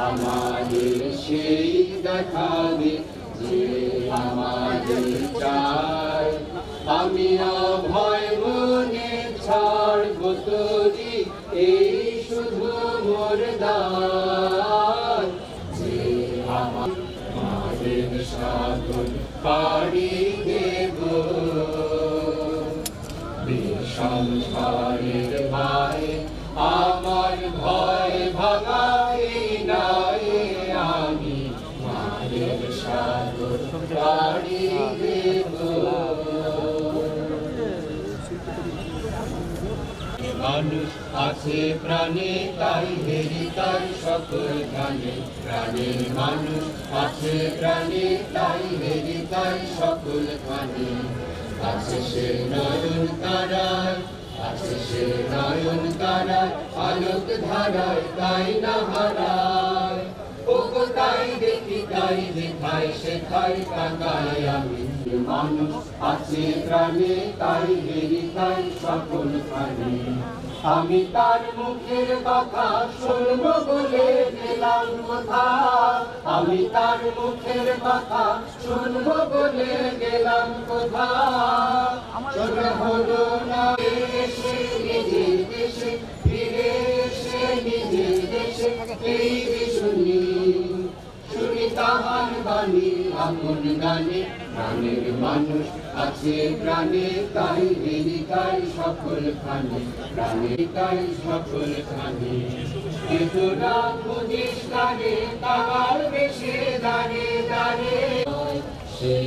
আমাদের সেই দেখাবে যে আমাদের চাই। আমি অভয় মনে ছাড়ব তোরি এই শুধু মোর দান, যে আমাদের সাগর পাড়ি দেব সংসারের ভাই। আমার ভয় ভাঙাই নাই, আমি মায়ের সাগর পাড়ি দেব। মানুষ আছে প্রাণে তাই হেরি তাই সকল গানে, প্রাণে মানুষ আছে প্রাণে তাই হেরি তাই সকল গানে। আছে সে নয়ন তারায়, আছে সে নয়ন তারায়, আলোক ধারায় তাই না হারায়। ওগো তাই দেখি তাই দেখাই শেখাই তাকাই আমি। মানুষ আছে প্রাণে তাই হেরি তাই সকল প্রাণে। আমি তার মুখের কথা শুনবো বলে গেলাম কোথা, আমি তার মুখের কথা শুনবো বলে গেলাম কোথা। চলে হলো না এসে নিজের দেশে, ফিরে এসে নিজের দেশে এই শুনি শুনি তাহার বাণী আপন গানে। প্রাণের মানুষ আছে প্রাণে তাই হেরি তাই সকল খানে, প্রাণে তাই সকল খানে। তোরা খুঁজিস গানে তাহার বেশে দাঁড়ে দাঁড়ে, সে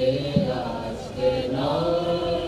আজকে নয়